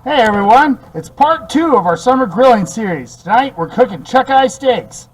Hey everyone, it's part 2 of our summer grilling series. Tonight we're cooking chuck eye steaks.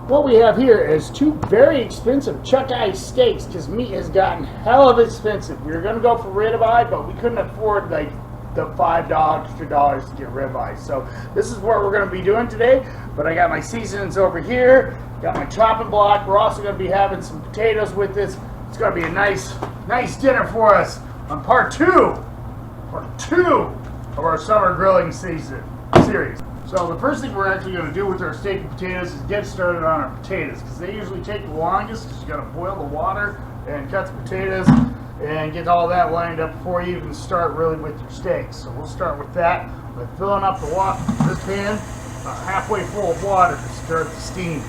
What we have here is 2 very expensive chuck eye steaks because meat has gotten hell of expensive. We were going to go for ribeye, but we couldn't afford like the $5 extra dollars to get ribeye. So this is what we're going to be doing today. But I got my seasonings over here, got my chopping block. We're also going to be having some potatoes with this. It's going to be a nice dinner for us on part 2 of our summer grilling series. So the first thing we're actually going to do with our steak and potatoes is get started on our potatoes, because they usually take the longest, because you got to boil the water and cut the potatoes and get all that lined up before you even start really with your steaks. So we'll start with that by filling up this pan halfway full of water to start the steam.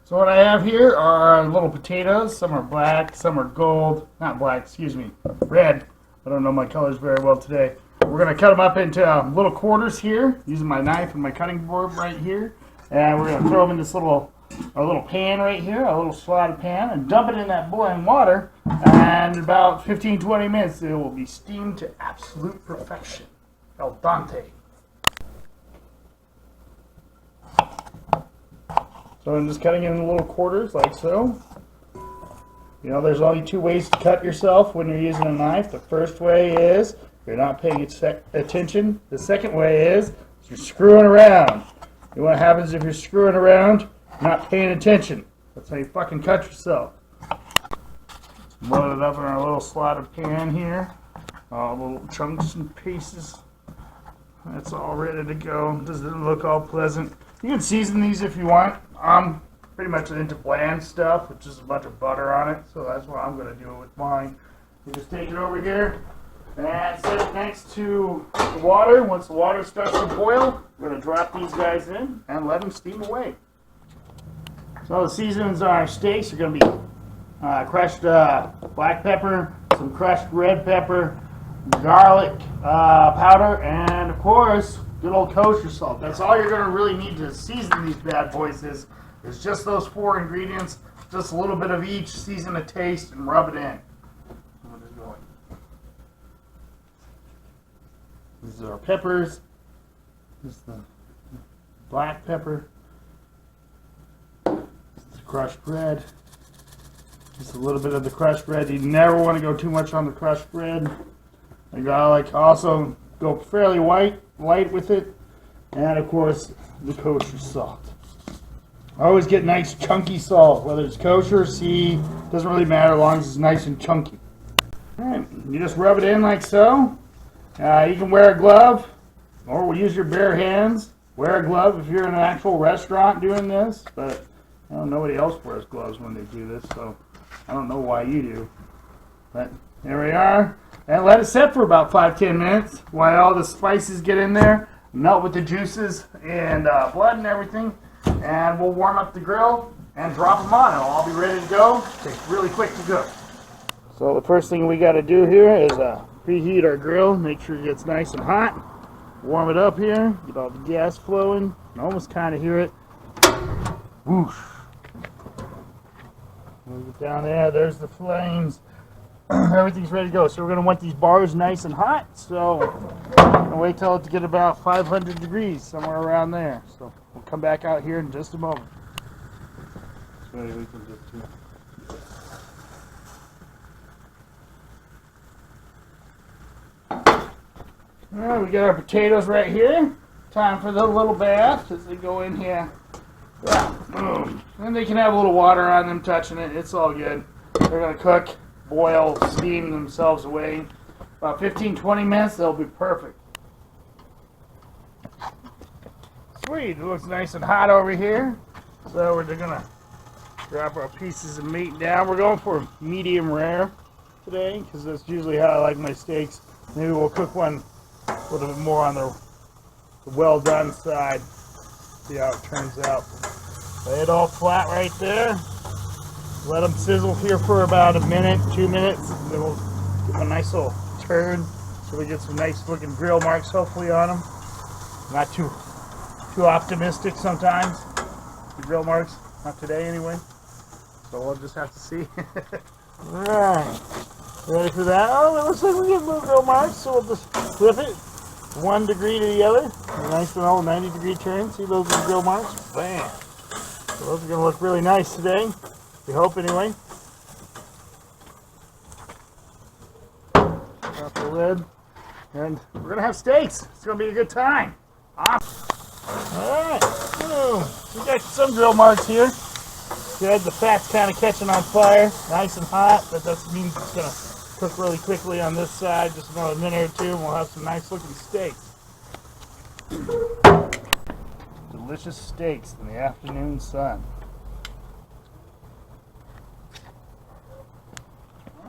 So what I have here are little potatoes. Some are black, some are gold. Not black, excuse me, red. I don't know my colors very well today. We're going to cut them up into little quarters here, using my knife and my cutting board right here. And we're going to throw them in this our little pan right here, a little slotted pan, and dump it in that boiling water. And in about 15-20 minutes, it will be steamed to absolute perfection. Al dente. So I'm just cutting it in little quarters like so. You know, there's only 2 ways to cut yourself when you're using a knife. The first way is you're not paying attention. The second way is you're screwing around. You know what happens if you're screwing around, not paying attention? That's how you fucking cut yourself. Load it up in our little slotted pan here. All little chunks and pieces. That's all ready to go. Does it look all pleasant? You can season these if you want. I'm pretty much into bland stuff with just a bunch of butter on it, so that's what I'm going to do with mine. You just take it over here and set it next to the water. Once the water starts to boil, we're going to drop these guys in and let them steam away. So the seasonings on our steaks are going to be crushed black pepper, some crushed red pepper, garlic powder, and of course good old kosher salt. That's all you're going to really need to season these bad boys is just those 4 ingredients, just a little bit of each, season to taste, and rub it in. These are our peppers. This is the black pepper. This is the crushed red. Just a little bit of the crushed red. You never want to go too much on the crushed red. The garlic, also go fairly light with it, and of course the kosher salt. I always get nice chunky salt, whether it's kosher, doesn't really matter as long as it's nice and chunky. Alright, you just rub it in like so. You can wear a glove, or we'll use your bare hands. Wear a glove if you're in an actual restaurant doing this, but nobody else wears gloves when they do this, so I don't know why you do. But there we are. And let it set for about 5-10 minutes while all the spices get in there, melt with the juices and blood and everything. And we'll warm up the grill and drop them on. It'll all be ready to go. Takes really quick to cook. So the first thing we got to do here is preheat our grill. Make sure it gets nice and hot. Warm it up here. Get all the gas flowing. You can almost kind of hear it. Whoosh. Move it down there. There's the flames. Everything's ready to go. So we're going to want these bars nice and hot. So I'm going to wait till it to get about 500 degrees, somewhere around there. So we'll come back out here in just a moment. So we can get to Alright, we got our potatoes right here. Time for the little bath as they go in here. Boom. And they can have a little water on them touching it. It's all good. They're going to cook, boil, steam themselves away. About 15-20 minutes, they'll be perfect. Sweet. It looks nice and hot over here. So we're going to drop our pieces of meat down. We're going for medium rare today because that's usually how I like my steaks. Maybe we'll cook one a little bit more on the well done side. See how it turns out. Lay it all flat right there. Let them sizzle here for about a minute, 2 minutes. And then we'll give them a nice little turn so we get some nice looking grill marks hopefully on them. Not too optimistic sometimes. The grill marks, not today anyway. So we'll just have to see. Alright. Ready for that? Oh, it looks like we get little grill marks, so we'll just flip it 1 degree to the other. A nice little 90-degree turn. See those little grill marks? Bam. So those are going to look really nice today. We hope anyway. Drop the lid. And we're going to have steaks. It's going to be a good time. Awesome. Alright. We got some grill marks here. Good. The fat's kind of catching on fire. Nice and hot. But that means it's going to cook really quickly on this side. Just another minute or two and we'll have some nice looking steaks. Delicious steaks in the afternoon sun.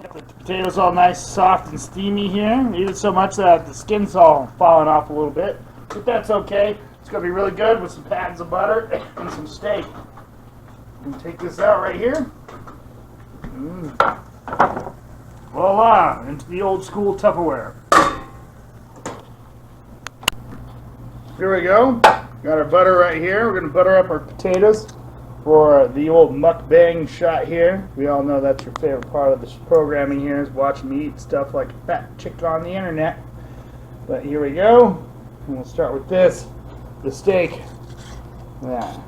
Got the potatoes all nice, soft, and steamy here. Eat it so much that the skin's all falling off a little bit. But that's okay. It's going to be really good with some pads of butter and some steak. I'm going to take this out right here. Voila! Into the old school Tupperware. Here we go. Got our butter right here. We're going to butter up our potatoes for the old mukbang shot here. We all know that's your favorite part of this programming here is watching me eat stuff like a fat chick on the internet. But here we go. And we'll start with this. The steak. Yeah.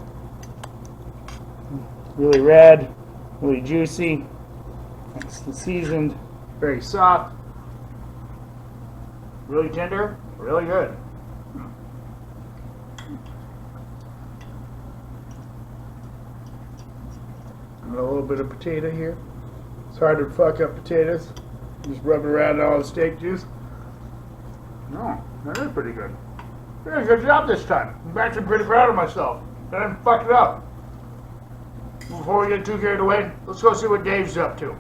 Really red. Really juicy. Nicely seasoned. Very soft. Really tender. Really good. Got a little bit of potato here. It's hard to fuck up potatoes. Just rub it around all the steak juice. No, that is pretty good. Doing a good job this time. I'm actually pretty proud of myself. I didn't fuck it up. Before we get too carried away, let's go see what Dave's up to.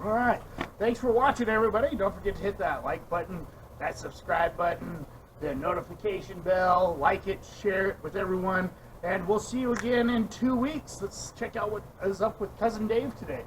Alright, thanks for watching everybody. Don't forget to hit that like button, that subscribe button, the notification bell, like it, share it with everyone, and we'll see you again in 2 weeks. Let's check out what is up with Cousin Dave today.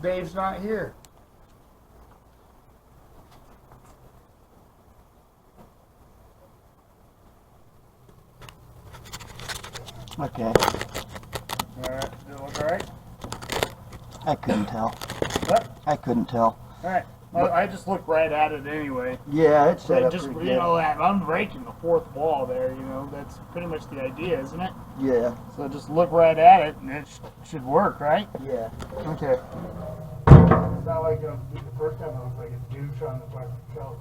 Dave's not here. Okay, Alright, does it look alright? I couldn't tell. What? I couldn't tell. Alright, well, I just looked right at it anyway. Yeah, it's set But up just, pretty you good. know, I'm breaking the fourth wall there, you know, that's pretty much the idea, isn't it? Yeah, So just look right at it and it should work, right? yeah. Okay. It's not like the first time it looked like a douche on the fucking shelf.